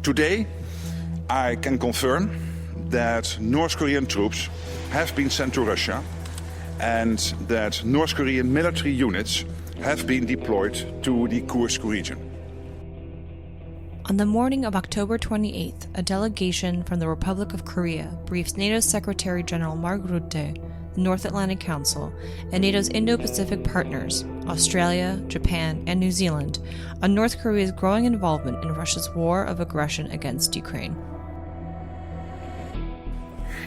Today, I can confirm that North Korean troops have been sent to Russia and that North Korean military units have been deployed to the Kursk region. On the morning of October 28th, a delegation from the Republic of Korea briefs NATO Secretary General Mark Rutte, the North Atlantic Council, and NATO's Indo-Pacific partners, Australia, Japan, and New Zealand, on North Korea's growing involvement in Russia's war of aggression against Ukraine.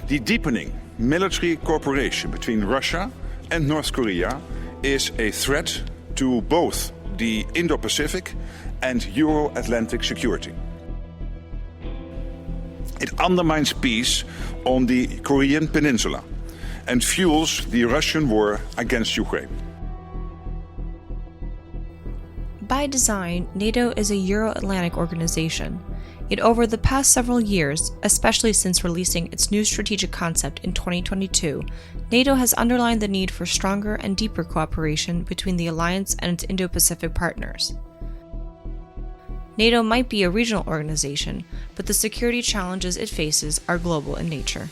The deepening military cooperation between Russia and North Korea is a threat to both the Indo-Pacific and Euro-Atlantic security. It undermines peace on the Korean peninsula and fuels the Russian war against Ukraine. By design, NATO is a Euro-Atlantic organization. Yet over the past several years, especially since releasing its new strategic concept in 2022, NATO has underlined the need for stronger and deeper cooperation between the alliance and its Indo-Pacific partners. NATO might be a regional organization, but the security challenges it faces are global in nature.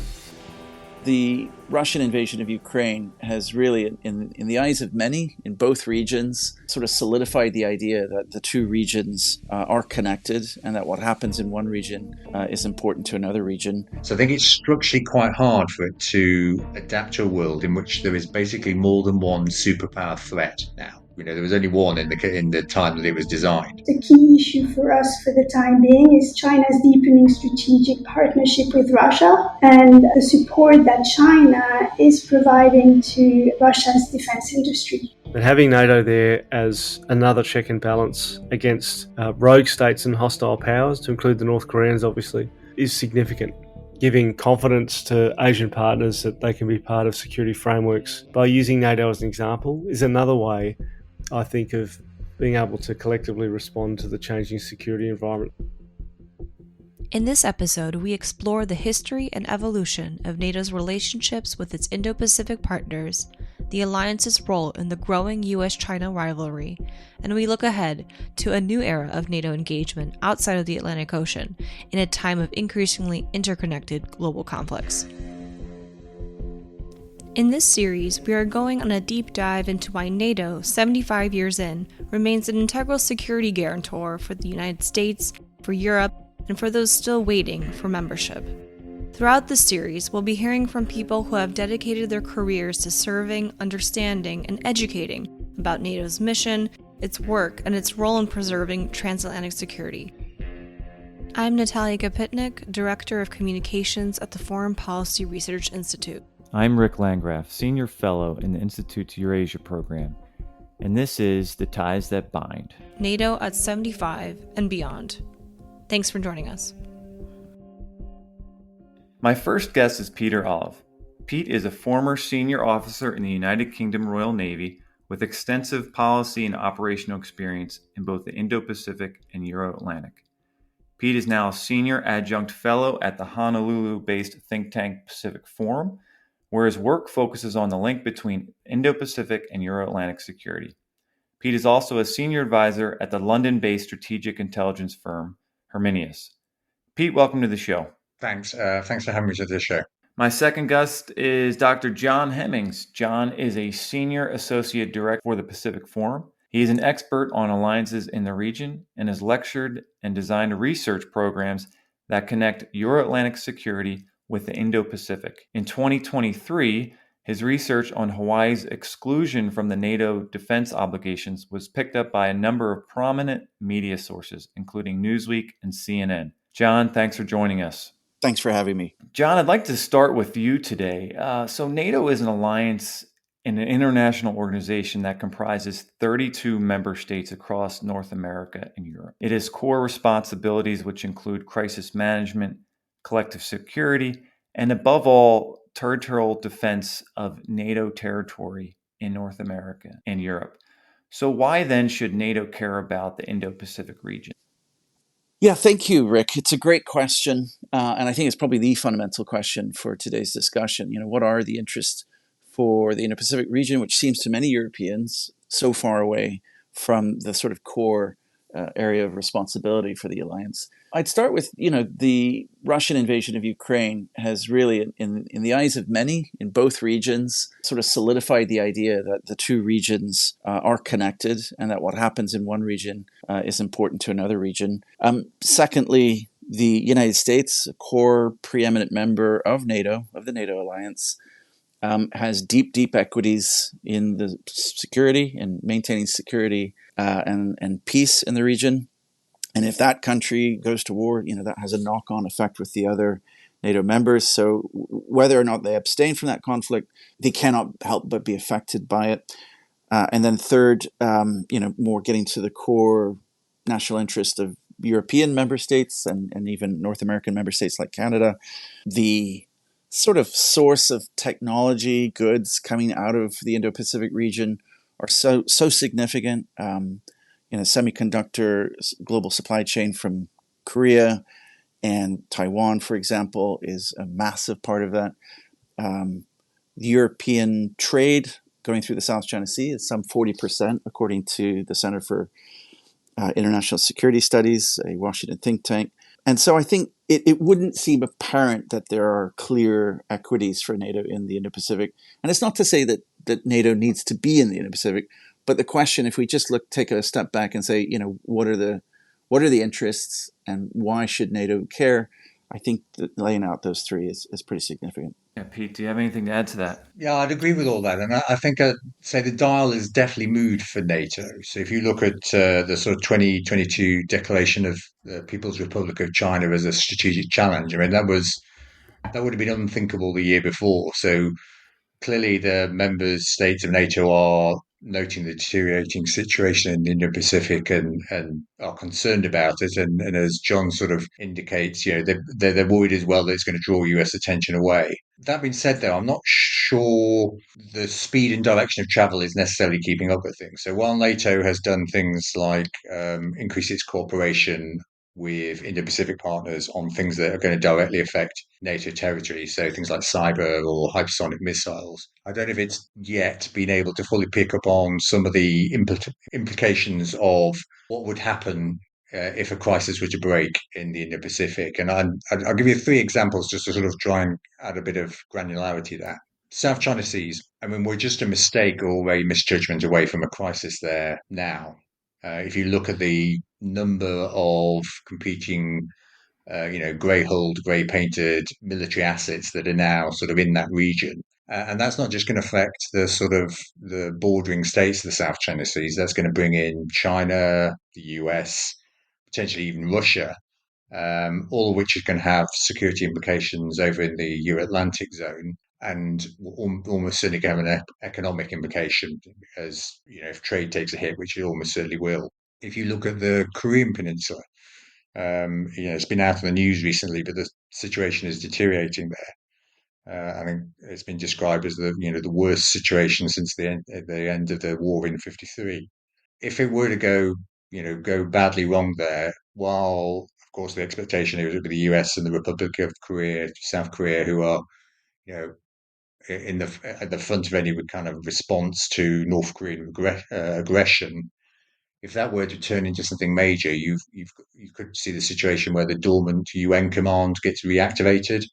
The Russian invasion of Ukraine has really, in the eyes of many in both regions, sort of solidified the idea that the two regions are connected and that what happens in one region is important to another region. So I think it's structurally quite hard for it to adapt to a world in which there is basically more than one superpower threat now. There was only one in the time that it was designed. The key issue for us for the time being is China's deepening strategic partnership with Russia and the support that China is providing to Russia's defense industry. And having NATO there as another check and balance against rogue states and hostile powers, to include the North Koreans obviously, is significant. Giving confidence to Asian partners that they can be part of security frameworks by using NATO as an example is another way, I think, of being able to collectively respond to the changing security environment. In this episode, we explore the history and evolution of NATO's relationships with its Indo-Pacific partners, the alliance's role in the growing US-China rivalry, and we look ahead to a new era of NATO engagement outside of the Atlantic Ocean in a time of increasingly interconnected global conflicts. In this series, we are going on a deep dive into why NATO, 75 years in, remains an integral security guarantor for the United States, for Europe, and for those still waiting for membership. Throughout this series, we'll be hearing from people who have dedicated their careers to serving, understanding, and educating about NATO's mission, its work, and its role in preserving transatlantic security. I'm Natalia Kapitnik, Director of Communications at the Foreign Policy Research Institute. I'm Rick Landgraf, Senior Fellow in the Institute's Eurasia program, and this is The Ties That Bind. NATO at 75 and beyond. Thanks for joining us. My first guest is Peter Olive. Pete is a former senior officer in the United Kingdom Royal Navy with extensive policy and operational experience in both the Indo-Pacific and Euro-Atlantic. Pete is now a senior adjunct fellow at the Honolulu-based think tank Pacific Forum, where his work focuses on the link between Indo-Pacific and Euro-Atlantic security. Pete is also a senior advisor at the London-based strategic intelligence firm, Hemings. Pete, welcome to the show. Thanks. Thanks for having me to this show. My second guest is Dr. John Hemings. John is a senior associate director for the Pacific Forum. He is an expert on alliances in the region and has lectured and designed research programs that connect Euro-Atlantic security with the Indo-Pacific. In 2023, his research on Hawaii's exclusion from the NATO defense obligations was picked up by a number of prominent media sources, including Newsweek and CNN. John, thanks for joining us. Thanks for having me. John, I'd like to start with you today. So NATO is an alliance and an international organization that comprises 32 member states across North America and Europe. It has core responsibilities which include crisis management, collective security, and above all, territorial defense of NATO territory in North America and Europe. So why then should NATO care about the Indo-Pacific region? Yeah, thank you, Rick. It's a great question, and I think it's probably the fundamental question for today's discussion. What are the interests for the Indo-Pacific region, which seems to many Europeans so far away from the sort of core area of responsibility for the alliance? I'd start with, the Russian invasion of Ukraine has really, in the eyes of many in both regions, sort of solidified the idea that the two regions are connected and that what happens in one region is important to another region. Secondly, the United States, a core preeminent member of NATO, of the NATO alliance, has deep equities in the security and maintaining security and peace in the region. And if that country goes to war, that has a knock-on effect with the other NATO members. So whether or not they abstain from that conflict, they cannot help but be affected by it. And then third, more getting to the core national interest of European member states and even North American member states like Canada, the sort of source of technology goods coming out of the Indo-Pacific region are so significant. Semiconductor global supply chain from Korea and Taiwan, for example, is a massive part of that. European trade going through the South China Sea is some 40%, according to the Center for International Security Studies, a Washington think tank. And so I think it wouldn't seem apparent that there are clear equities for NATO in the Indo-Pacific. And it's not to say that NATO needs to be in the Indo-Pacific, but the question, if we just take a step back and say, what are the interests and why should NATO care? I think that laying out those three is pretty significant. Yeah, Pete, do you have anything to add to that? Yeah, I'd agree with all that. And I think say the dial is definitely moved for NATO. So if you look at the sort of 2022 declaration of the People's Republic of China as a strategic challenge, I mean, that would have been unthinkable the year before. So clearly the member states of NATO are noting the deteriorating situation in the Indo-Pacific and are concerned about it. And as John sort of indicates, they're worried as well that it's going to draw US attention away. That being said, though, I'm not sure the speed and direction of travel is necessarily keeping up with things. So while NATO has done things like increase its cooperation with Indo-Pacific partners on things that are going to directly affect NATO territory, so things like cyber or hypersonic missiles, I don't know if it's yet been able to fully pick up on some of the implications of what would happen if a crisis were to break in the Indo-Pacific. And I'll give you three examples just to sort of try and add a bit of granularity there. South China Seas, I mean, we're just a mistake or a misjudgment away from a crisis there now. If you look at the number of competing, grey-hulled, grey-painted military assets that are now sort of in that region, and that's not just going to affect the sort of the bordering states of the South China Seas. That's going to bring in China, the US, potentially even Russia, all of which is going to have security implications over in the Euro-Atlantic zone, and almost certainly going to have an economic implication, as if trade takes a hit, which it almost certainly will. If you look at the Korean Peninsula, it's been out of the news recently, but the situation is deteriorating there. I think it's been described as the worst situation since the end of the war in '53. If it were to go badly wrong there, while of course the expectation is it would be the US and the Republic of Korea, South Korea, who are at the front of any kind of response to North Korean aggression. If that were to turn into something major, you could see the situation where the dormant UN command gets reactivated.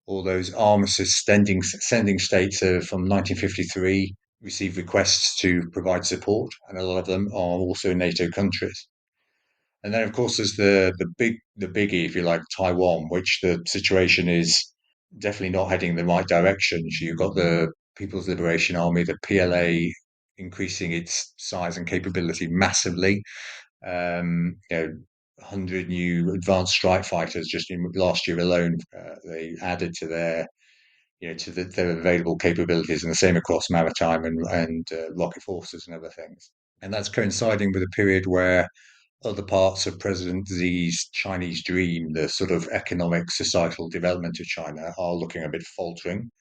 All those armistice sending states from 1953 receive requests to provide support, and a lot of them are also NATO countries. And then, of course, there's the biggie, if you like, Taiwan, which the situation is definitely not heading in the right direction. So you've got the People's Liberation Army, the PLA, increasing its size and capability massively. 100 new advanced strike fighters just in last year alone. They added to their their available capabilities, and the same across maritime and rocket forces and other things. And that's coinciding with a period where other parts of President Xi's Chinese dream, the sort of economic, societal development of China, are looking a bit faltering,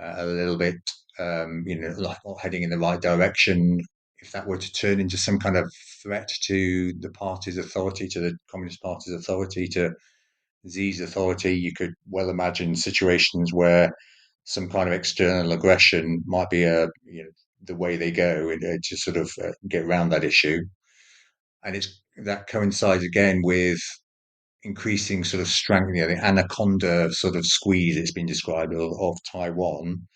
a little bit, like not heading in the right direction. If that were to turn into some kind of threat to the party's authority, to the Communist Party's authority, to Xi's authority, you could well imagine situations where some kind of external aggression might be the way they go to sort of get around that issue. And that coincides again with increasing sort of strength, the anaconda sort of squeeze it's been described of Taiwan,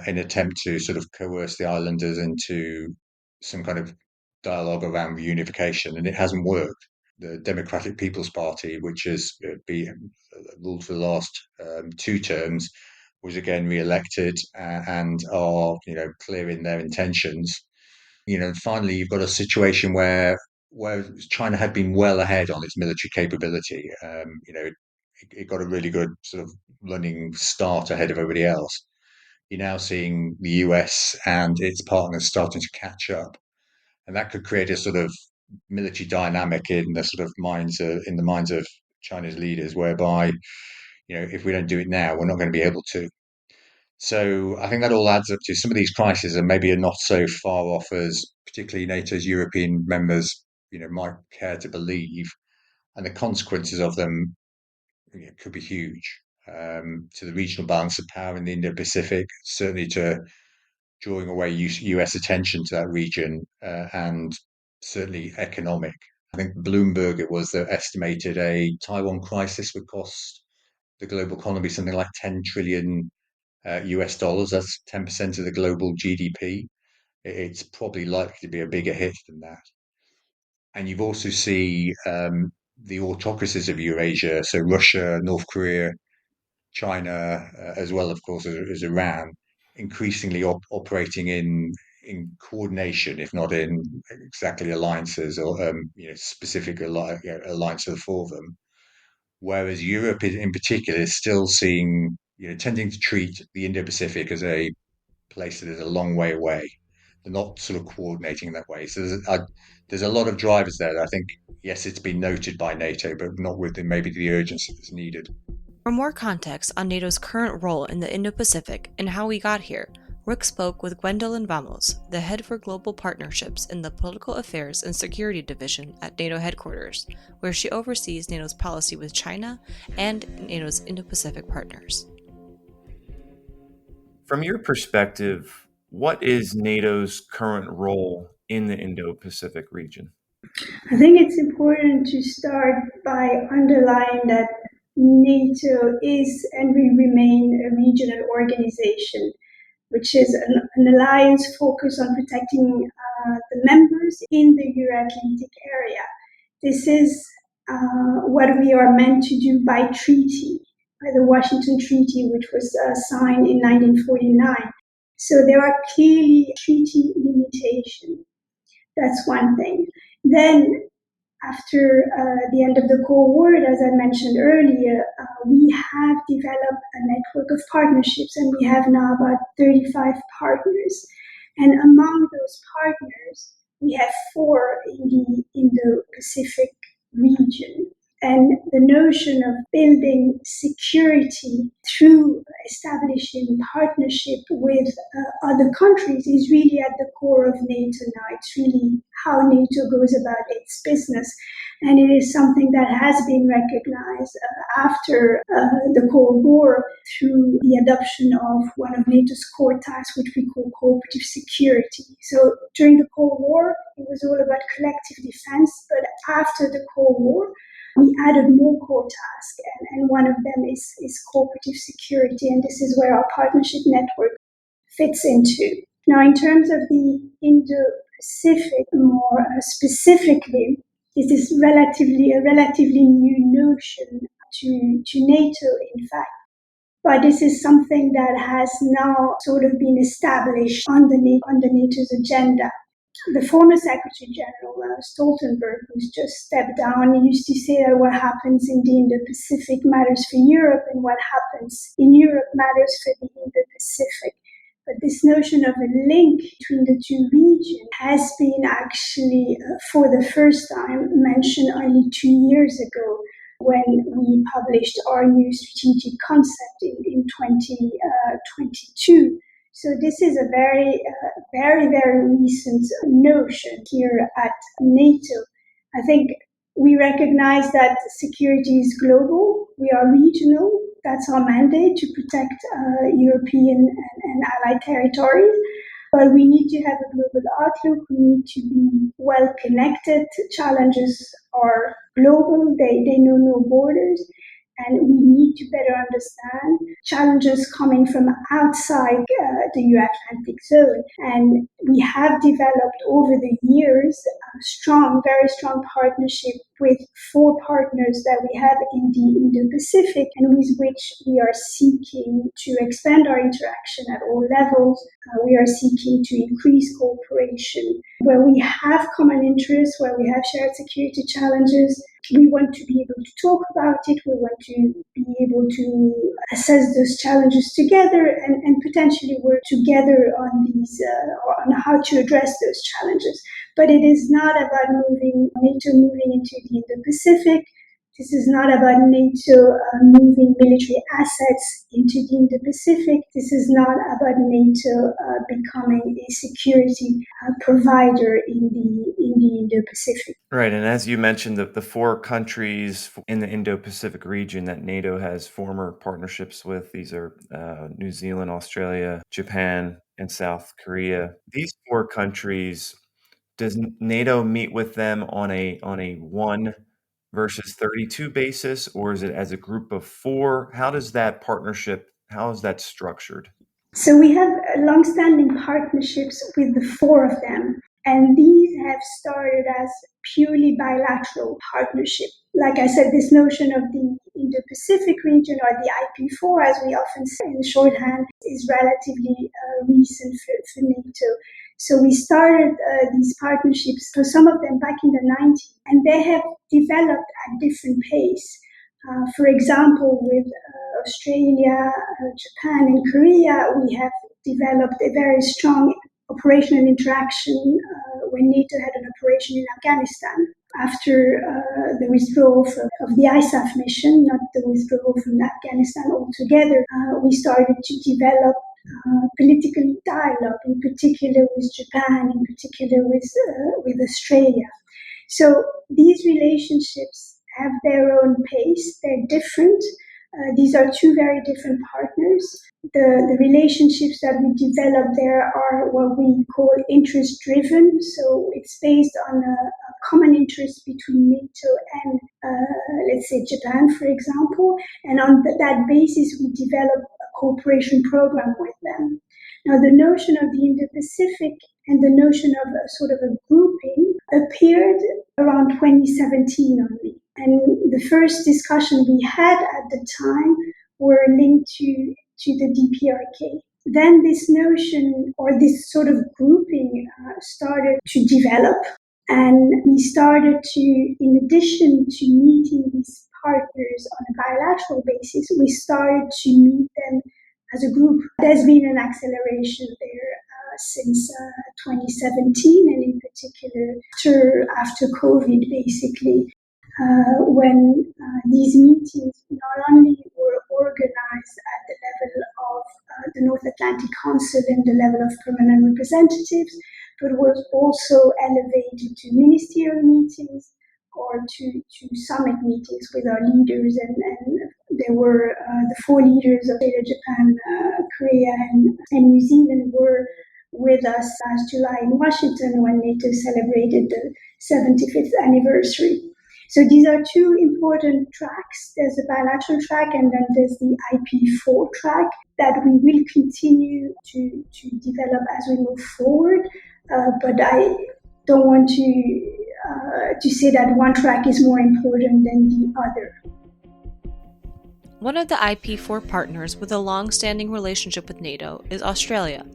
in attempt to sort of coerce the islanders into some kind of dialogue around reunification, and it hasn't worked. The Democratic People's Party, which has been ruled for the last 2 terms, was again re-elected and are clear in their intentions. Finally, you've got a situation where China had been well ahead on its military capability. It got a really good sort of running start ahead of everybody else. You're now seeing the US and its partners starting to catch up, and that could create a sort of military dynamic in the minds of China's leaders, whereby if we don't do it now, we're not going to be able to. So I think that all adds up to some of these crises, and maybe are not so far off as particularly NATO's European members might care to believe, and the consequences of them could be huge, to the regional balance of power in the Indo-Pacific, certainly to drawing away US attention to that region, and certainly economic. I think Bloomberg, it was, that estimated a Taiwan crisis would cost the global economy something like 10 trillion US dollars. That's 10% of the global GDP. It's probably likely to be a bigger hit than that. And you've also see the autocracies of Eurasia, so Russia, North Korea, China, as well, of course, as Iran, increasingly operating in coordination, if not in exactly alliances or specific alliance of the four of them. Whereas Europe, in particular, is still tending to treat the Indo-Pacific as a place that is a long way away. They're not sort of coordinating that way. So there's a lot of drivers there that I think, yes, it's been noted by NATO, but not with maybe the urgency that's needed. For more context on NATO's current role in the Indo-Pacific and how we got here, Rick spoke with Gwendoline, the head for global partnerships in the Political Affairs and Security Division at NATO headquarters, where she oversees NATO's policy with China and NATO's Indo-Pacific partners. From your perspective, what is NATO's current role in the Indo-Pacific region? I think it's important to start by underlining that NATO is and will remain a regional organization, which is an alliance focused on protecting the members in the Euro-Atlantic area. This is what we are meant to do by treaty, by the Washington Treaty, which was signed in 1949. So there are clearly treaty limitations. That's one thing. Then, after the end of the Cold War, as I mentioned earlier, we have developed a network of partnerships, and we have now about 35 partners. And among those partners, we have 4 in the Indo-Pacific region. And the notion of building security through establishing partnership with other countries is really at the core of NATO now. It's really how NATO goes about its business. And it is something that has been recognized after the Cold War through the adoption of one of NATO's core tasks, which we call cooperative security. So during the Cold War, it was all about collective defense. But after the Cold War, we added more core tasks, and one of them is cooperative security, and this is where our partnership network fits into. Now, in terms of the Indo-Pacific, more specifically, this is a relatively new notion to NATO, in fact. But this is something that has now sort of been established under NATO's agenda. The former Secretary General, Stoltenberg, who's just stepped down, used to say that what happens in the Indo-Pacific matters for Europe, and what happens in Europe matters for the Indo-Pacific. But this notion of a link between the two regions has been actually, for the first time, mentioned only 2 years ago, when we published our new strategic concept in 2022. So this is a very, very recent notion here at NATO. I think we recognize that security is global. We are regional. That's our mandate, to protect European and allied territories. But we need to have a global outlook. We need to be well connected. Challenges are global, they know no borders. And we need to better understand challenges coming from outside the Euro-Atlantic zone. And we have developed over the years a strong, very strong partnership with 4 partners that we have in the Indo-Pacific, and with which we are seeking to expand our interaction at all levels. We are seeking to increase cooperation where we have common interests, where we have shared security challenges. We want to be able to talk about it. We want to be able to assess those challenges together and potentially work together on these, on how to address those challenges. But it is not about NATO moving into the Indo-Pacific. This is not about NATO moving military assets into the Indo-Pacific. This is not about NATO becoming a security provider in the Indo-Pacific. Right, and as you mentioned, the 4 countries in the Indo-Pacific region that NATO has former partnerships with, these are New Zealand, Australia, Japan, and South Korea. These 4 countries, does NATO meet with them on a 1 versus 32 basis, or is it as a group of 4? How is that structured? So we have long-standing partnerships with the 4 of them, and these have started as purely bilateral partnership. Like I said, this notion of the Indo-Pacific region, or the IP4, as we often say in shorthand, is relatively recent for NATO. So we started these partnerships, for some of them back in the 90s, and they have developed at different pace. For example, with Australia, Japan, and Korea, we have developed a very strong operational interaction when NATO had an operation in Afghanistan. After the withdrawal of the ISAF mission, not the withdrawal from Afghanistan altogether, we started to develop political dialogue, in particular with Japan, in particular with Australia. So these relationships have their own pace. They're different. These are 2 very different partners. The relationships that we develop there are what we call interest-driven. So it's based on a common interest between NATO and, let's say, Japan, for example. And on that basis, we develop a cooperation program with them. Now, the notion of the Indo-Pacific and the notion of a sort of a grouping appeared around 2017 only. And the first discussion we had at the time were linked to the DPRK. Then this notion, or this sort of grouping, started to develop. And we started to, in addition to meeting these partners on a bilateral basis, we started to meet them as a group. There's been an acceleration there since 2017, and in particular after COVID, basically, when these meetings not only were organized at the level of the North Atlantic Council and the level of permanent representatives, but was also elevated to ministerial meetings or to summit meetings with our leaders. And there were the 4 leaders of Japan, Korea, and New Zealand were with us last July in Washington when NATO celebrated the 75th anniversary. So these are 2 important tracks. There's the bilateral track, and then there's the IP4 track that we will continue to develop as we move forward. But I don't want to say that one track is more important than the other. One of the IP4 partners with a long-standing relationship with NATO is Australia.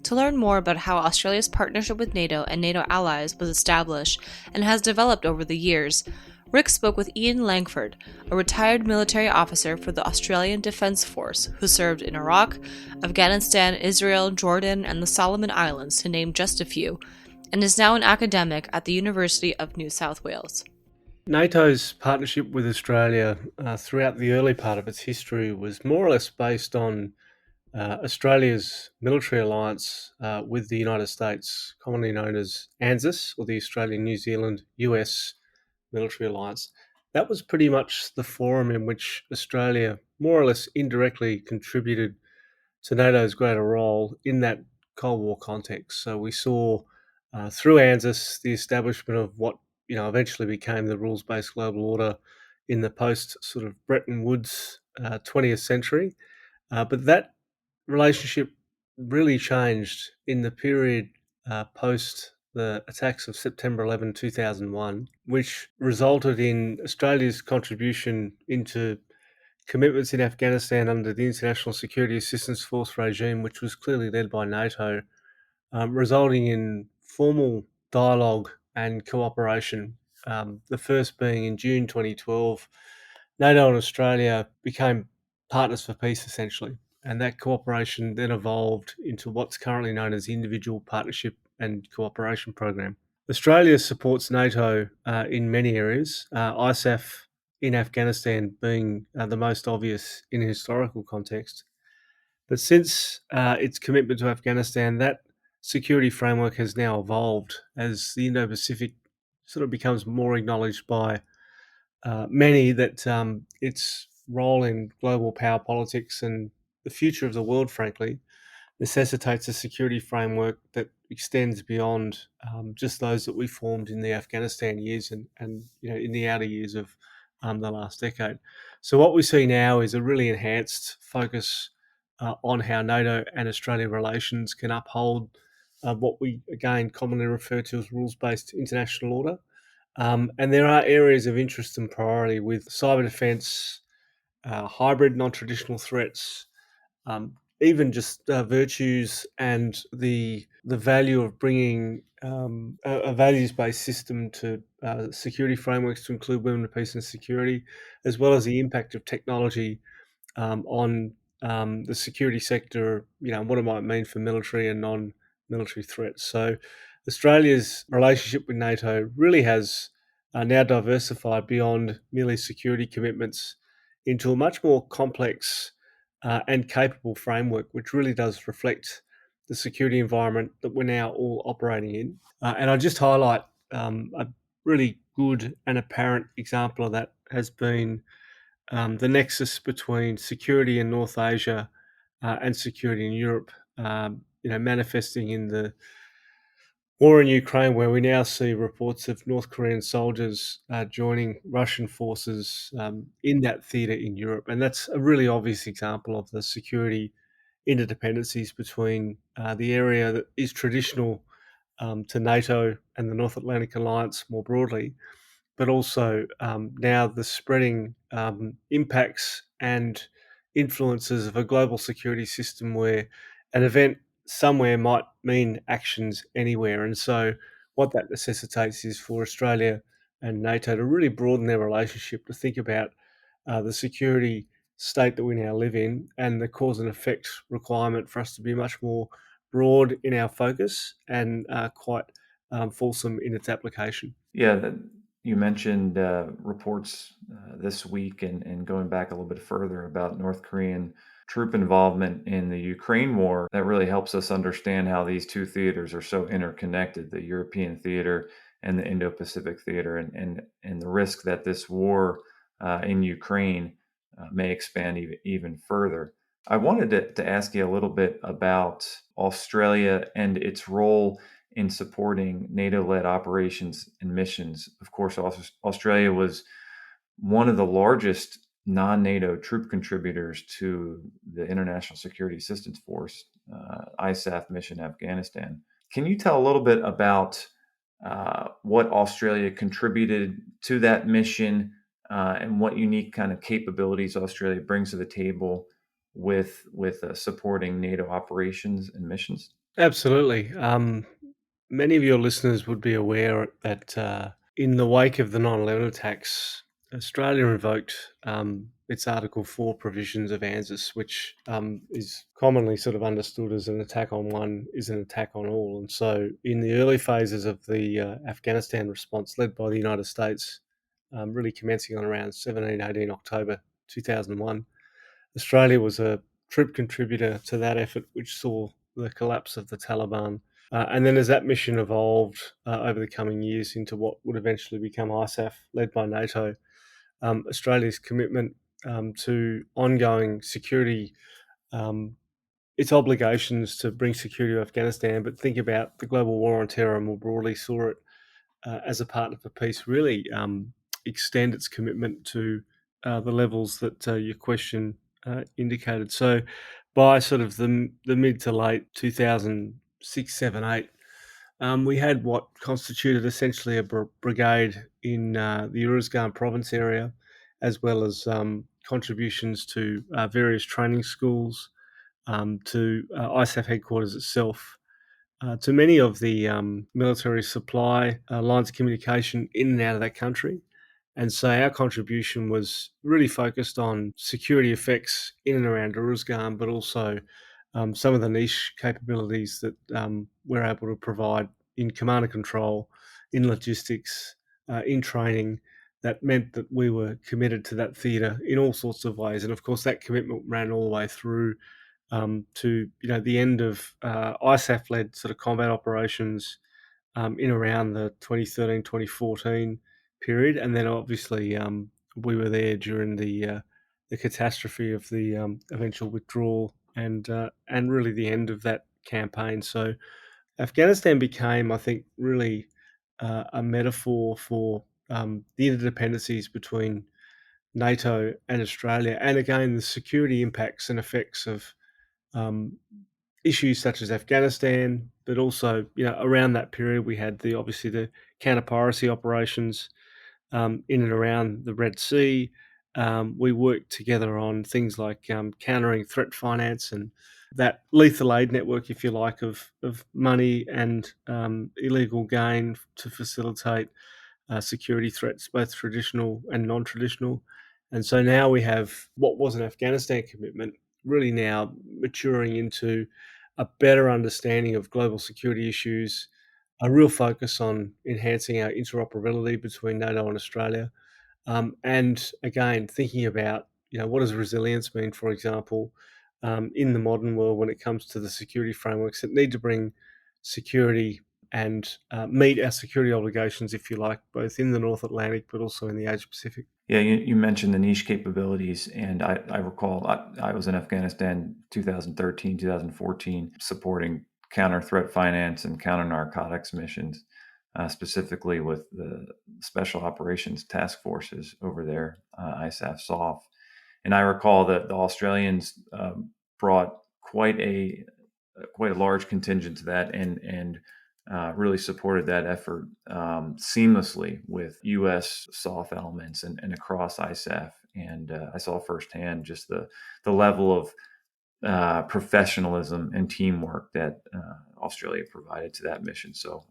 To learn more about how Australia's partnership with NATO and NATO allies was established and has developed over the years, Rick spoke with Ian Langford, a retired military officer for the Australian Defence Force who served in Iraq, Afghanistan, Israel, Jordan, and the Solomon Islands, to name just a few, and is now an academic at the University of New South Wales. NATO's partnership with Australia throughout the early part of its history was more or less based on Australia's military alliance with the United States, commonly known as ANZUS, or the Australian, New Zealand, US military alliance. That was pretty much the forum in which Australia more or less indirectly contributed to NATO's greater role in that Cold War context. So we saw through ANZUS the establishment of what eventually became the rules-based global order in the post sort of Bretton Woods 20th century. But that relationship really changed in the period post the attacks of September 11, 2001, which resulted in Australia's contribution into commitments in Afghanistan under the International Security Assistance Force regime, which was clearly led by NATO, resulting in formal dialogue and cooperation. The first being in June 2012, NATO and Australia became partners for peace, essentially. And that cooperation then evolved into what's currently known as the Individual Partnership and Cooperation Program. Australia supports NATO in many areas, ISAF in Afghanistan being the most obvious in a historical context. But since its commitment to Afghanistan, that security framework has now evolved as the Indo-Pacific sort of becomes more acknowledged by many that its role in global power politics and the future of the world, frankly, necessitates a security framework that extends beyond just those that we formed in the Afghanistan years and in the outer years of the last decade. So what we see now is a really enhanced focus on how NATO and Australia relations can uphold what we again commonly refer to as rules-based international order. And there are areas of interest and priority with cyber defence, hybrid non-traditional threats, even just virtues and the value of bringing a values-based system to security frameworks to include women, peace and security, as well as the impact of technology on the security sector, what it might mean for military and non-military threats. So Australia's relationship with NATO really has now diversified beyond merely security commitments into a much more complex and capable framework, which really does reflect the security environment that we're now all operating in. And I'll just highlight a really good and apparent example of that has been the nexus between security in North Asia and security in Europe, manifesting in the war in Ukraine, where we now see reports of North Korean soldiers joining Russian forces in that theatre in Europe. And that's a really obvious example of the security interdependencies between the area that is traditional to NATO and the North Atlantic Alliance more broadly, but also now the spreading impacts and influences of a global security system where an event somewhere might mean actions anywhere. And so what that necessitates is for Australia and NATO to really broaden their relationship, to think about the security state that we now live in and the cause and effect requirement for us to be much more broad in our focus and quite fulsome in its application. Yeah, you mentioned reports this week and going back a little bit further about North Korean troop involvement in the Ukraine war. That really helps us understand how these two theaters are so interconnected, the European theater and the Indo-Pacific theater, and the risk that this war in Ukraine may expand even further. I wanted to ask you a little bit about Australia and its role in supporting NATO-led operations and missions. Of course, Australia was one of the largest non-NATO troop contributors to the International Security Assistance Force, ISAF mission Afghanistan. Can you tell a little bit about what Australia contributed to that mission and what unique kind of capabilities Australia brings to the table with supporting NATO operations and missions? Absolutely. Many of your listeners would be aware that in the wake of the 9/11 attacks, Australia invoked its Article 4 provisions of ANZUS, which is commonly sort of understood as an attack on one is an attack on all. And so in the early phases of the Afghanistan response led by the United States, really commencing on around 17-18 October 2001, Australia was a troop contributor to that effort, which saw the collapse of the Taliban. And then as that mission evolved over the coming years into what would eventually become ISAF, led by NATO, Australia's commitment to ongoing security its obligations to bring security to Afghanistan, but think about the global war on terror more broadly, saw it as a partner for peace really extend its commitment to the levels that your question indicated. So by sort of the mid to late 2006, 7, 8, we had what constituted essentially a brigade in the Uruzgan province area, as well as contributions to various training schools, to ISAF headquarters itself, to many of the military supply lines of communication in and out of that country. And so our contribution was really focused on security effects in and around Uruzgan, but also some of the niche capabilities that we're able to provide in command and control, in logistics, in training. That meant that we were committed to that theatre in all sorts of ways. And of course, that commitment ran all the way through to the end of ISAF-led sort of combat operations in around the 2013-2014 period, and then obviously we were there during the catastrophe of the eventual withdrawal and really the end of that campaign. So Afghanistan became, I think, really a metaphor for the interdependencies between NATO and Australia, and again the security impacts and effects of issues such as Afghanistan, but also around that period we had obviously the counter-piracy operations in and around the Red Sea. We worked together on things like countering threat finance and that lethal aid network, if you like, of money and illegal gain to facilitate security threats, both traditional and non-traditional. And so now we have what was an Afghanistan commitment really now maturing into a better understanding of global security issues, a real focus on enhancing our interoperability between NATO and Australia, and again, thinking about what does resilience mean, for example, in the modern world when it comes to the security frameworks that need to bring security and meet our security obligations, if you like, both in the North Atlantic but also in the Asia-Pacific. Yeah, you mentioned the niche capabilities, and I recall I was in Afghanistan 2013, 2014, supporting counter-threat finance and counter-narcotics missions, specifically with the Special Operations Task Forces over there, ISAF SOF. And I recall that the Australians brought quite a large contingent to that, and really supported that effort seamlessly with U.S. SOF elements and across ISAF. And I saw firsthand just the level of professionalism and teamwork that Australia provided to that mission. So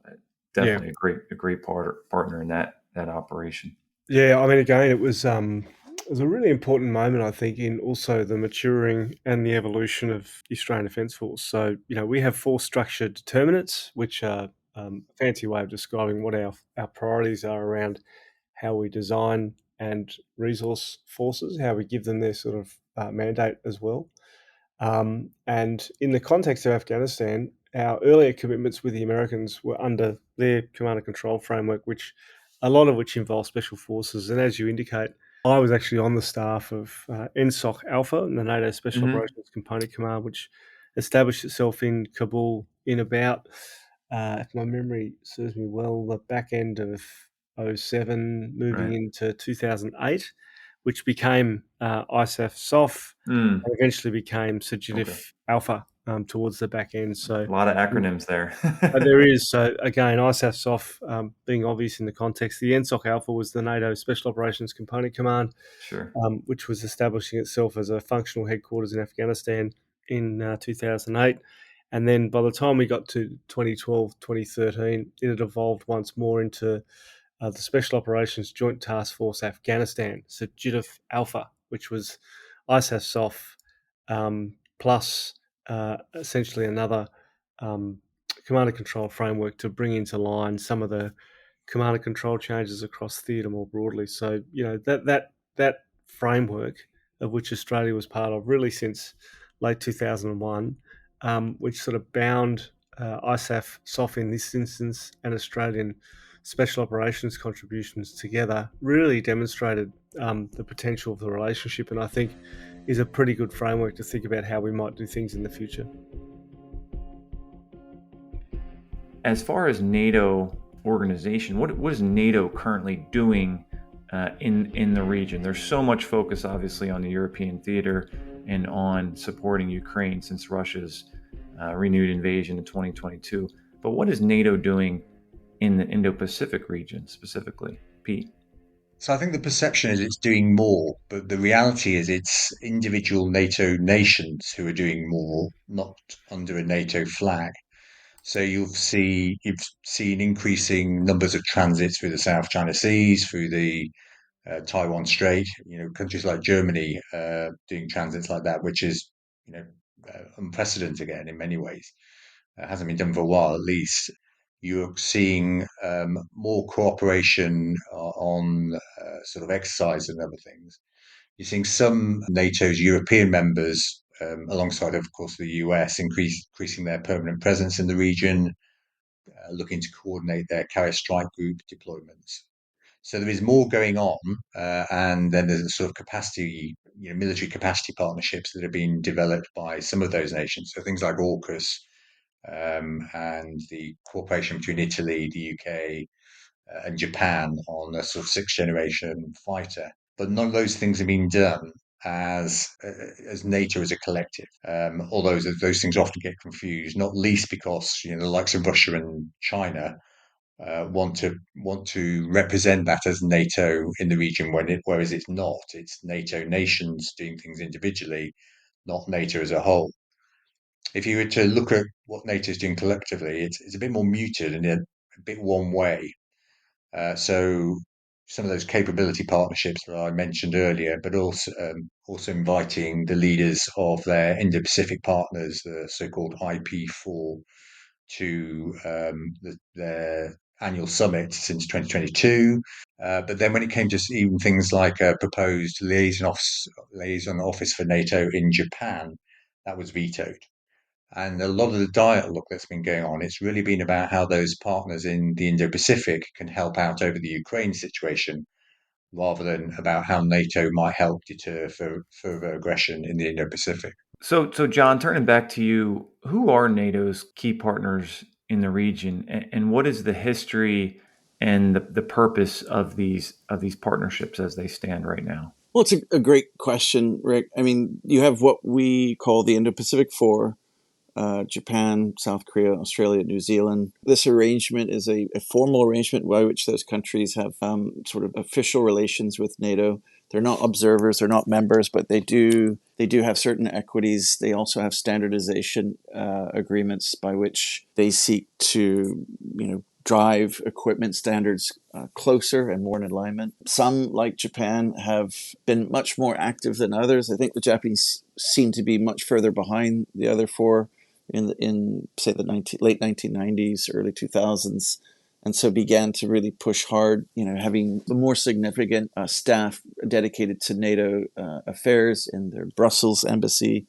definitely a great partner in that operation. Yeah, I mean, again, it was a really important moment, I think, in also the maturing and the evolution of the Australian Defence Force. So, we have 4 structured determinants, which are a fancy way of describing what our priorities are around how we design and resource forces, how we give them their sort of mandate as well. And in the context of Afghanistan, our earlier commitments with the Americans were under their command and control framework, which a lot of which involved special forces. And as you indicate, I was actually on the staff of NSOC Alpha, the NATO Special Operations Component Command, which established itself in Kabul in about, if my memory serves me well, the back end of 2007, moving into 2008, which became ISAF SOF, and eventually became SGDIF Alpha towards the back end. So a lot of acronyms there. there is. So again, ISAF SOF being obvious in the context. The NSOC Alpha was the NATO Special Operations Component Command, sure, which was establishing itself as a functional headquarters in Afghanistan in 2008. And then by the time we got to 2012, 2013, it had evolved once more into the Special Operations Joint Task Force Afghanistan, so SGDIF Alpha, which was ISAF SOF plus essentially another command and control framework to bring into line some of the command and control changes across theatre more broadly. So that framework of which Australia was part of really since late 2001, which sort of bound ISAF SOF in this instance and Australian special operations contributions together, really demonstrated the potential of the relationship. And I think is a pretty good framework to think about how we might do things in the future. As far as NATO organization, what is NATO currently doing in the region? There's so much focus, obviously, on the European theater and on supporting Ukraine since Russia's renewed invasion in 2022. But what is NATO doing in the Indo-Pacific region specifically, Pete? So I think the perception is it's doing more, but the reality is it's individual NATO nations who are doing more, not under a NATO flag. So you've seen increasing numbers of transits through the South China Seas, through the Taiwan Strait. Countries like Germany doing transits like that, which is unprecedented again in many ways. Hasn't been done for a while, at least. You're seeing more cooperation on sort of exercise and other things. You're seeing some NATO's European members, alongside, of course, the US, increasing their permanent presence in the region, looking to coordinate their carrier strike group deployments. So there is more going on, and then there's a sort of capacity, military capacity partnerships that have been developed by some of those nations. So things like AUKUS, and the cooperation between Italy, the UK, and Japan on a sort of sixth generation fighter. But none of those things have been done as NATO as a collective. Although those things often get confused, not least because the likes of Russia and China want to represent that as NATO in the region, whereas it's not. It's NATO nations doing things individually, not NATO as a whole. If you were to look at what NATO is doing collectively, it's a bit more muted and a bit one way. So some of those capability partnerships that I mentioned earlier, but also inviting the leaders of their Indo-Pacific partners, the so-called IP4, to their annual summit since 2022. But then when it came to even things like a proposed liaison office for NATO in Japan, that was vetoed. And a lot of the dialogue that's been going on, it's really been about how those partners in the Indo-Pacific can help out over the Ukraine situation, rather than about how NATO might help deter further aggression in the Indo-Pacific. So John, turning back to you, who are NATO's key partners in the region, and what is the history and the purpose of these partnerships as they stand right now? Well, it's a great question, Rick. I mean, you have what we call the Indo-Pacific Four: Japan, South Korea, Australia, New Zealand. This arrangement is a formal arrangement by which those countries have sort of official relations with NATO. They're not observers, they're not members, but they do have certain equities. They also have standardization agreements by which they seek to, drive equipment standards closer and more in alignment. Some, like Japan, have been much more active than others. I think the Japanese seem to be much further behind the other four in say the late 1990s, early 2000s, and so began to really push hard, having the more significant staff dedicated to NATO affairs in their Brussels embassy,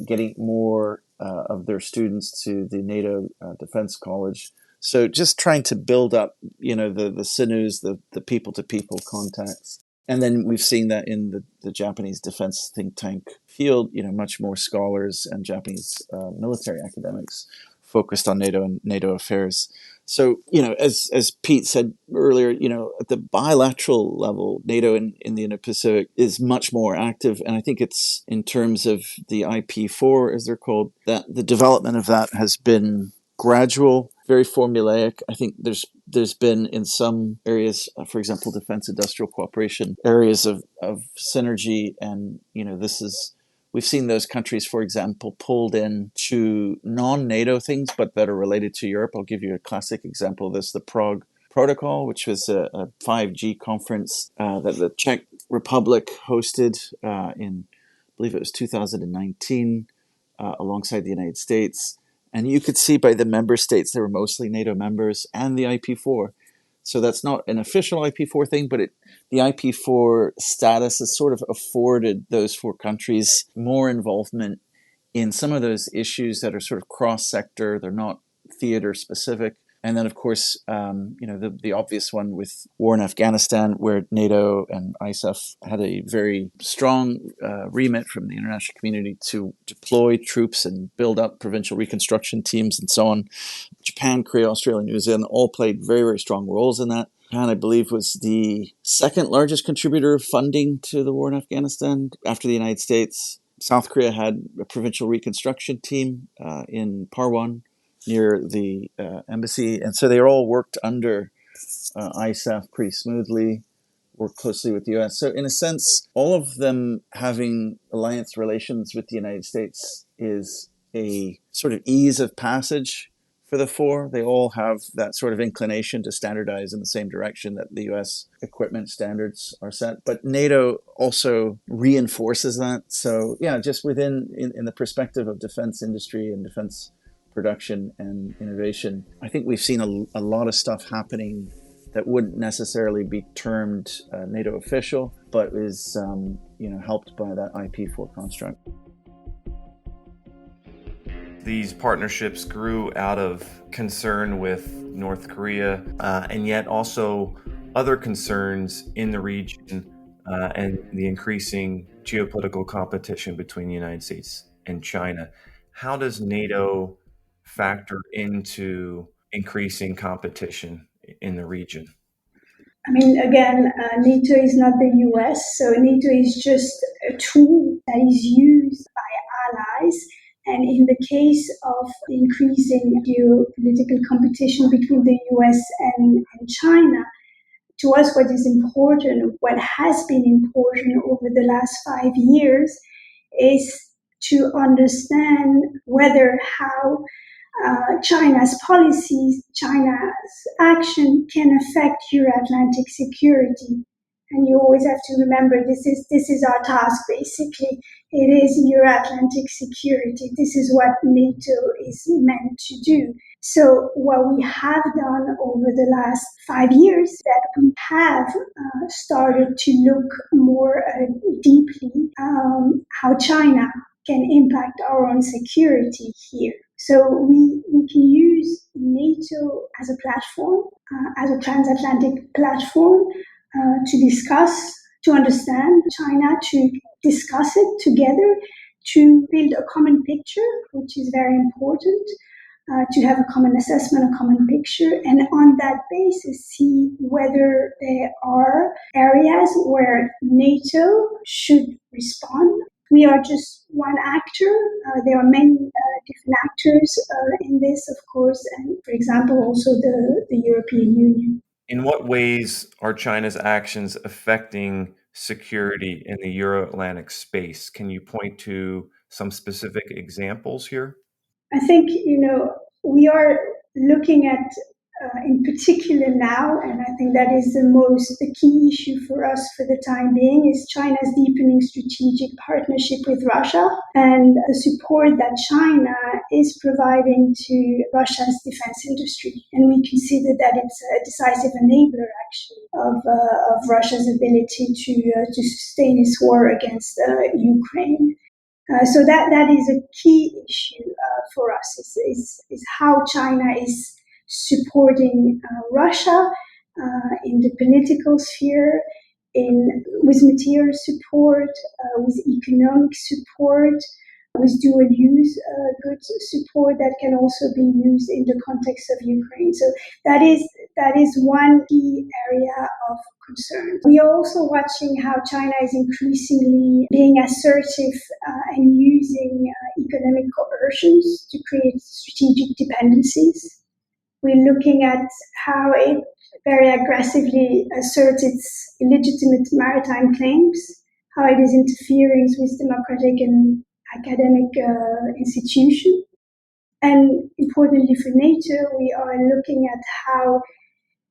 getting more of their students to the NATO Defense College. So just trying to build up, the sinews, the people-to-people contacts. And then we've seen that in the Japanese defense think tank field, much more scholars and Japanese military academics focused on NATO and NATO affairs. So, as Pete said earlier, at the bilateral level, NATO in the Indo-Pacific is much more active. And I think it's in terms of the IP4, as they're called, that the development of that has been gradual, very formulaic. I think there's been in some areas, for example, defense industrial cooperation, areas of synergy, and we've seen those countries, for example, pulled in to non-NATO things, but that are related to Europe. I'll give you a classic example of this: the Prague Protocol, which was a 5G conference that the Czech Republic hosted in, I believe it was 2019, alongside the United States. And you could see by the member states, they were mostly NATO members and the IP4. So that's not an official IP4 thing, but the IP4 status has sort of afforded those four countries more involvement in some of those issues that are sort of cross-sector. They're not theater-specific, And then, of course, the obvious one with war in Afghanistan, where NATO and ISAF had a very strong remit from the international community to deploy troops and build up provincial reconstruction teams and so on. Japan, Korea, Australia, New Zealand all played very, very strong roles in that. Japan, I believe, was the second largest contributor of funding to the war in Afghanistan after the United States. South Korea had a provincial reconstruction team in Parwan near the embassy. And so they all worked under ISAF pretty smoothly, worked closely with the US. So in a sense, all of them having alliance relations with the United States is a sort of ease of passage for the four. They all have that sort of inclination to standardize in the same direction that the US equipment standards are set. But NATO also reinforces that. So yeah, just within in the perspective of defense industry and defense production and innovation, I think we've seen a lot of stuff happening that wouldn't necessarily be termed NATO official, but is helped by that IP4 construct. These partnerships grew out of concern with North Korea and yet also other concerns in the region and the increasing geopolitical competition between the United States and China. How does NATO factor into increasing competition in the region? I mean, again, NATO is not the US, so NATO is just a tool that is used by allies. And in the case of increasing geopolitical competition between the US and China, to us, what is important, what has been important over the last 5 years, is to understand how China's policies, China's action can affect Euro-Atlantic security. And you always have to remember this is our task, basically. It is Euro-Atlantic security. This is what NATO is meant to do. So what we have done over the last 5 years, that we have started to look more deeply how China can impact our own security here. So we can use NATO as a platform, as a transatlantic platform, to discuss, to understand China, to discuss it together, to build a common picture, which is very important, to have a common assessment, a common picture, and on that basis see whether there are areas where NATO should respond. We are just one actor. There are many different actors in this, of course, and for example, also the European Union. In what ways are China's actions affecting security in the Euro-Atlantic space? Can you point to some specific examples here? I think, we are looking at, in particular now, and I think that is the key issue for us for the time being, is China's deepening strategic partnership with Russia and the support that China is providing to Russia's defense industry. And we consider that it's a decisive enabler, actually, of Russia's ability to sustain its war against Ukraine. So that is a key issue for us, is how China is supporting Russia in the political sphere, with material support, with economic support, with dual use goods support that can also be used in the context of Ukraine. So that is one key area of concern. We are also watching how China is increasingly being assertive and using economic coercions to create strategic dependencies. We're looking at how it very aggressively asserts its illegitimate maritime claims, how it is interfering with democratic and academic institutions. And importantly for NATO, we are looking at how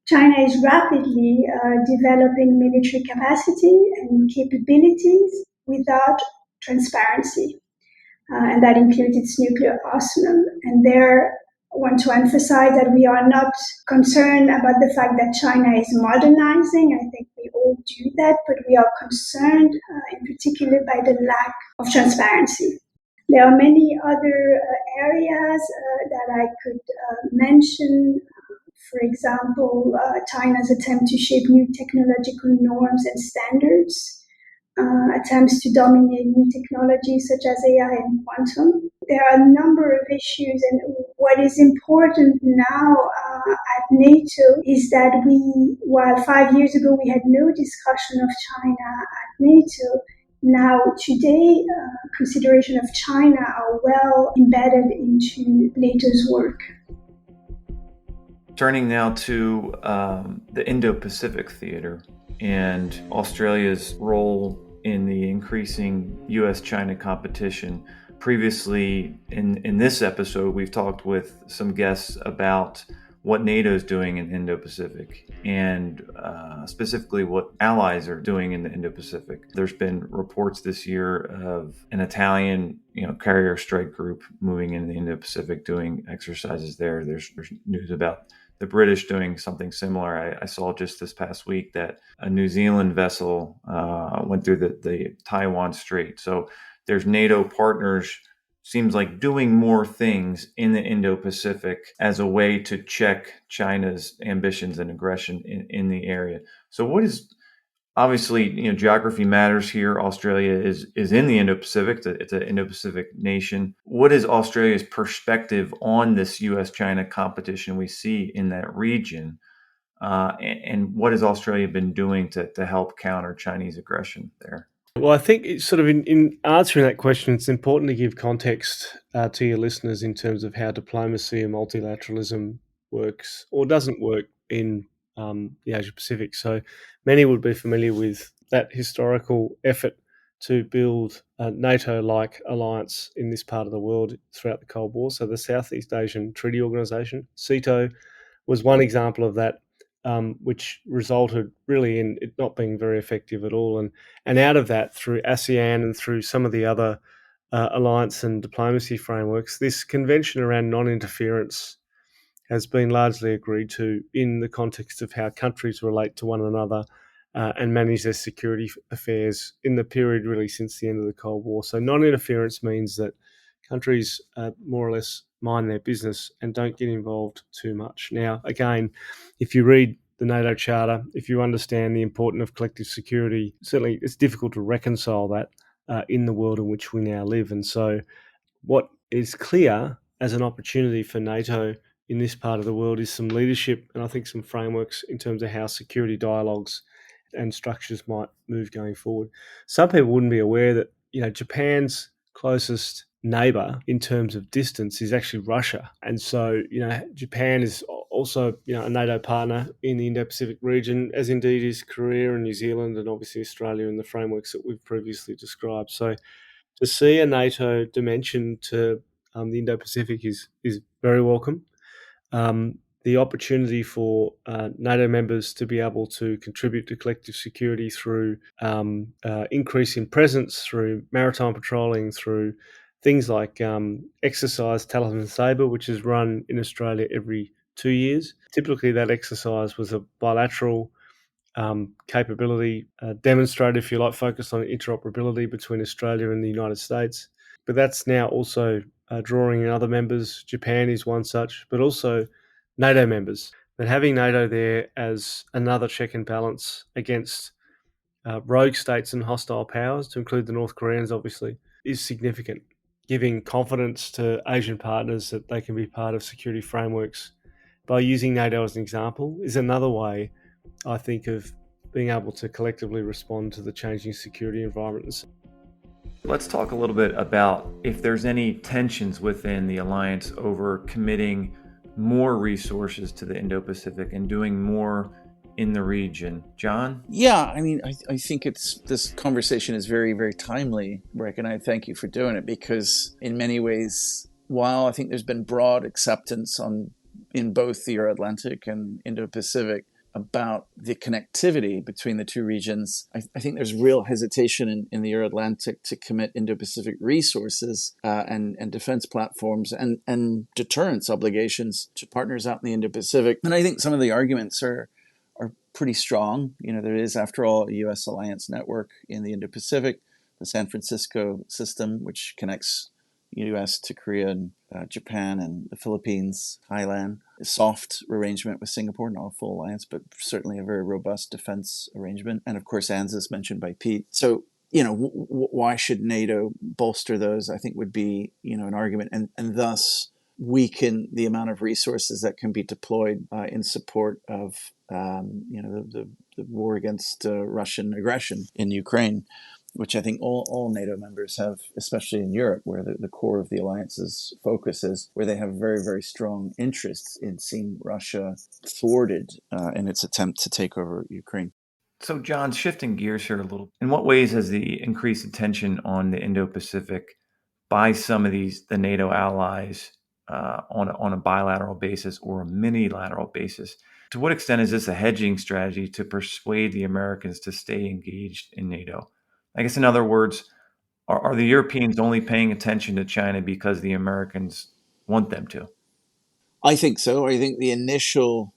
China is rapidly developing military capacity and capabilities without transparency. And that includes its nuclear arsenal. And there, I want to emphasize that we are not concerned about the fact that China is modernizing. I think we all do that, but we are concerned in particular by the lack of transparency. There are many other areas that I could mention. For example, China's attempt to shape new technological norms and standards, attempts to dominate new technologies such as AI and quantum. There are a number of issues, and what is important now at NATO is that while 5 years ago we had no discussion of China at NATO, now today consideration of China are well embedded into NATO's work. Turning now to the Indo-Pacific theater and Australia's role in the increasing U.S.-China competition. Previously, in this episode, we've talked with some guests about what NATO is doing in Indo-Pacific and specifically what allies are doing in the Indo-Pacific. There's been reports this year of an Italian, carrier strike group moving into the Indo-Pacific, doing exercises there. There's news about the British doing something similar. I saw just this past week that a New Zealand vessel went through the Taiwan Strait. So there's NATO partners, seems like, doing more things in the Indo-Pacific as a way to check China's ambitions and aggression in the area. So what is, obviously, geography matters here. Australia is in the Indo-Pacific. It's an Indo-Pacific nation. What is Australia's perspective on this U.S.-China competition we see in that region? And what has Australia been doing to help counter Chinese aggression there? Well, I think it's sort of in answering that question, it's important to give context to your listeners in terms of how diplomacy and multilateralism works or doesn't work in the Asia Pacific. So many would be familiar with that historical effort to build a NATO-like alliance in this part of the world throughout the Cold War. So the Southeast Asian Treaty Organization, SEATO, was one example of that, which resulted really in it not being very effective at all. And out of that, through ASEAN and through some of the other alliance and diplomacy frameworks, this convention around non-interference has been largely agreed to in the context of how countries relate to one another and manage their security affairs in the period really since the end of the Cold War. So non-interference means that countries more or less mind their business and don't get involved too much. Now, again, if you read the NATO Charter, if you understand the importance of collective security, certainly it's difficult to reconcile that in the world in which we now live. And so what is clear as an opportunity for NATO in this part of the world is some leadership and I think some frameworks in terms of how security dialogues and structures might move going forward. Some people wouldn't be aware that, Japan's closest neighbor in terms of distance is actually Russia. And so, Japan is also, a NATO partner in the Indo-Pacific region, as indeed is Korea and New Zealand and obviously Australia in the frameworks that we've previously described. So to see a NATO dimension to the Indo-Pacific is very welcome. The opportunity for NATO members to be able to contribute to collective security through increasing presence, through maritime patrolling, through things like exercise Talisman Sabre, which is run in Australia every 2 years. Typically, that exercise was a bilateral capability demonstrated, if you like, focused on interoperability between Australia and the United States. But that's now also drawing in other members. Japan is one such, but also NATO members. But having NATO there as another check and balance against rogue states and hostile powers, to include the North Koreans, obviously, is significant. Giving confidence to Asian partners that they can be part of security frameworks by using NATO as an example is another way, I think, of being able to collectively respond to the changing security environments. Let's talk a little bit about if there's any tensions within the alliance over committing more resources to the Indo-Pacific and doing more in the region. John? Yeah, I think this conversation is very, very timely, Rick, and I thank you for doing it because in many ways, while I think there's been broad acceptance in both the Euro-Atlantic and Indo-Pacific about the connectivity between the two regions, I think there's real hesitation in the Euro-Atlantic to commit Indo-Pacific resources and defense platforms and deterrence obligations to partners out in the Indo-Pacific. And I think some of the arguments are pretty strong. There is, after all, a U.S. alliance network in the Indo-Pacific, the San Francisco system, which connects U.S. to Korea and Japan and the Philippines, Thailand. A soft arrangement with Singapore, not a full alliance, but certainly a very robust defense arrangement. And of course, ANZUS mentioned by Pete. So, why should NATO bolster those? I think would be, an argument, and thus weaken the amount of resources that can be deployed in support of, the war against Russian aggression in Ukraine, which I think all NATO members have, especially in Europe, where the core of the alliance's focus is, where they have very, very strong interests in seeing Russia thwarted in its attempt to take over Ukraine. So, John, shifting gears here a little, in what ways has the increased attention on the Indo-Pacific by some of the NATO allies on a bilateral basis or a minilateral basis, to what extent is this a hedging strategy to persuade the Americans to stay engaged in NATO? I guess, in other words, are the Europeans only paying attention to China because the Americans want them to? I think so. I think the initial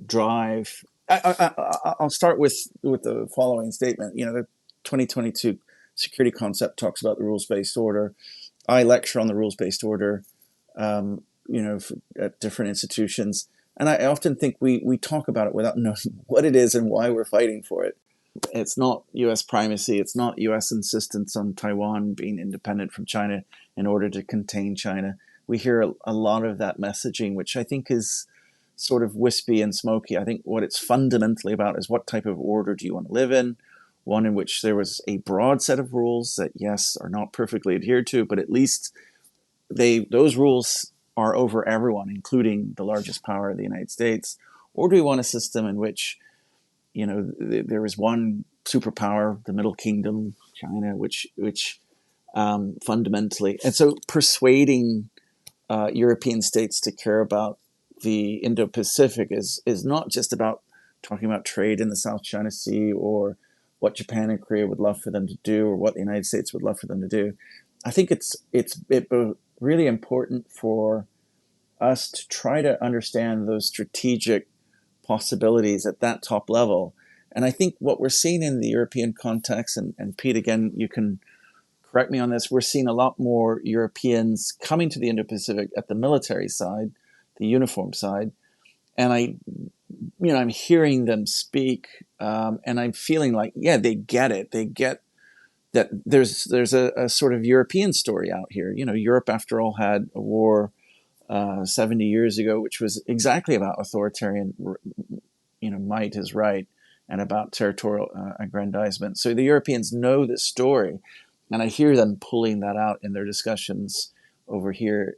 drive. I'll start with the following statement. The 2022 security concept talks about the rules-based order. I lecture on the rules-based order, at different institutions, and I often think we talk about it without knowing what it is and why we're fighting for it. It's not U.S. primacy. It's not U.S. insistence on Taiwan being independent from China in order to contain China. We hear a lot of that messaging, which I think is sort of wispy and smoky. I think what it's fundamentally about is what type of order do you want to live in? One in which there was a broad set of rules that, yes, are not perfectly adhered to, but at least those rules are over everyone, including the largest power, the United States. Or do we want a system in which there is one superpower, the Middle Kingdom, China, which fundamentally, and so persuading European states to care about the Indo-Pacific is not just about talking about trade in the South China Sea or what Japan and Korea would love for them to do or what the United States would love for them to do. I think it's really important for us to try to understand those strategic possibilities at that top level. And I think what we're seeing in the European context, and Pete, again, you can correct me on this, we're seeing a lot more Europeans coming to the Indo-Pacific at the military side, the uniform side. And I'm hearing them speak, and I'm feeling like, they get it. They get that there's a sort of European story out here. Europe, after all, had a war 70 years ago, which was exactly about authoritarian, might is right, and about territorial aggrandizement. So the Europeans know this story, and I hear them pulling that out in their discussions over here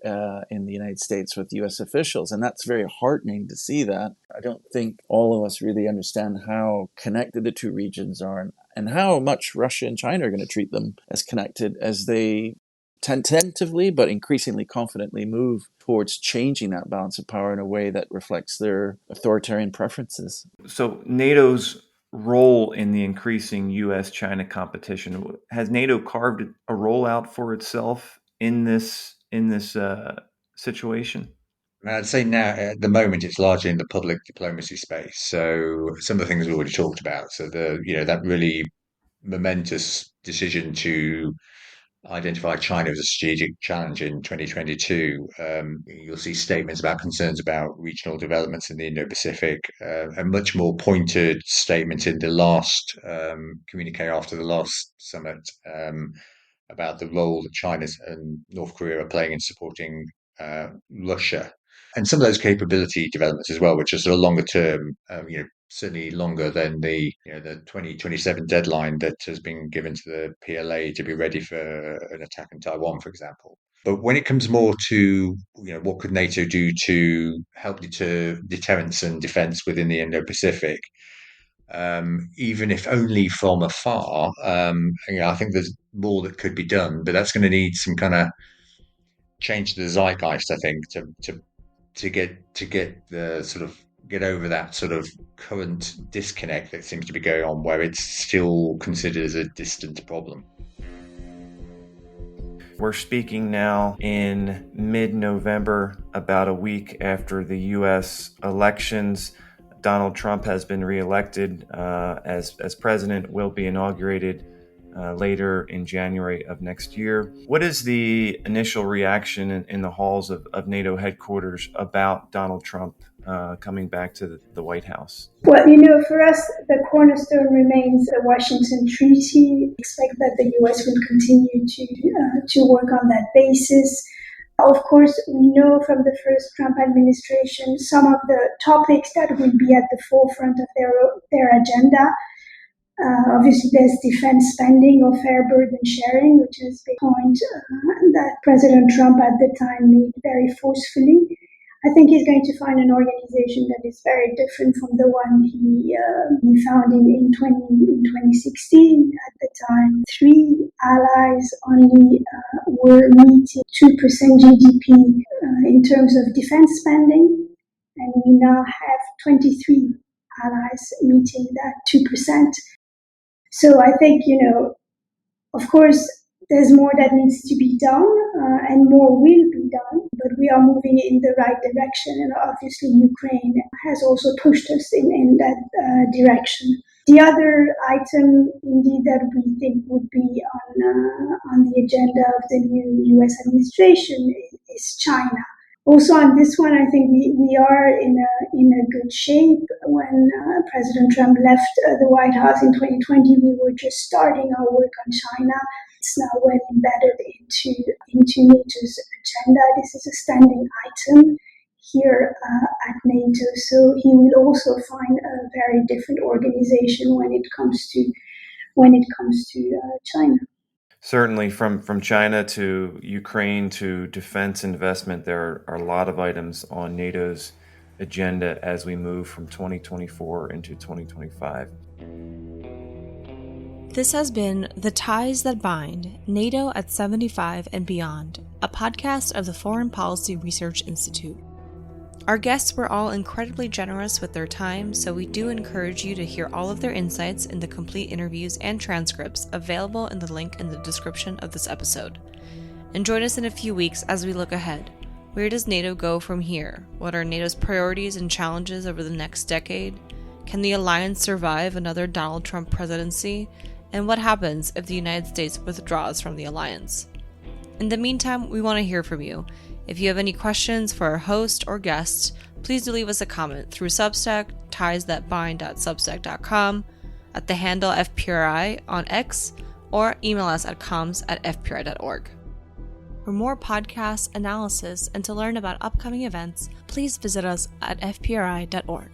in the United States with U.S. officials, and that's very heartening to see that. I don't think all of us really understand how connected the two regions are and how much Russia and China are going to treat them as connected as they tentatively but increasingly confidently move towards changing that balance of power in a way that reflects their authoritarian preferences. So NATO's role in the increasing U.S.-China competition, has NATO carved a role out for itself in this situation? I'd say now, at the moment, it's largely in the public diplomacy space. So some of the things we already talked about. So that really momentous decision to identify China as a strategic challenge in 2022. You'll see statements about concerns about regional developments in the Indo-Pacific, a much more pointed statement in the last communique after the last summit about the role that China and North Korea are playing in supporting Russia. And some of those capability developments as well, which are sort of longer term, certainly longer than the 2027 deadline that has been given to the PLA to be ready for an attack on Taiwan, for example. But when it comes more to what could NATO do to help deter deterrence and defense within the Indo-Pacific, even if only from afar, I think there's more that could be done. But that's going to need some kind of change to the zeitgeist, I think, to get the sort of get over that sort of current disconnect that seems to be going on, where it's still considered as a distant problem. We're speaking now in mid-November, about a week after the U.S. elections. Donald Trump has been reelected as president, will be inaugurated later in January of next year. What is the initial reaction in the halls of NATO headquarters about Donald Trump coming back to the White House? Well, for us, the cornerstone remains the Washington Treaty. We expect that the U.S. will continue to work on that basis. Of course, we know from the first Trump administration some of the topics that will be at the forefront of their agenda. Obviously, there's defense spending or fair burden sharing, which is a point that President Trump at the time made very forcefully. I think he's going to find an organization that is very different from the one he founded in 2016. At the time, 3 allies only were meeting 2% GDP in terms of defense spending, and we now have 23 allies meeting that 2%. So I think, of course, there's more that needs to be done, and more will be done, but we are moving in the right direction. And obviously, Ukraine has also pushed us in that direction. The other item, indeed, that we think would be on the agenda of the new U.S. administration is China. Also on this one, I think we are in a good shape. When President Trump left the White House in 2020, we were just starting our work on China. It's now well embedded into NATO's agenda. This is a standing item here at NATO. So he will also find a very different organization when it comes to China. Certainly, from China to Ukraine to defense investment, there are a lot of items on NATO's agenda as we move from 2024 into 2025. This has been The Ties That Bind, NATO at 75 and Beyond, a podcast of the Foreign Policy Research Institute. Our guests were all incredibly generous with their time, so we do encourage you to hear all of their insights in the complete interviews and transcripts available in the link in the description of this episode. And join us in a few weeks as we look ahead. Where does NATO go from here? What are NATO's priorities and challenges over the next decade? Can the alliance survive another Donald Trump presidency? And what happens if the United States withdraws from the alliance? In the meantime, we want to hear from you. If you have any questions for our host or guests, please do leave us a comment through Substack, tiesthatbind.substack.com, at the handle FPRI on X, or email us at comms@fpri.org. For more podcasts, analysis, and to learn about upcoming events, please visit us at fpri.org.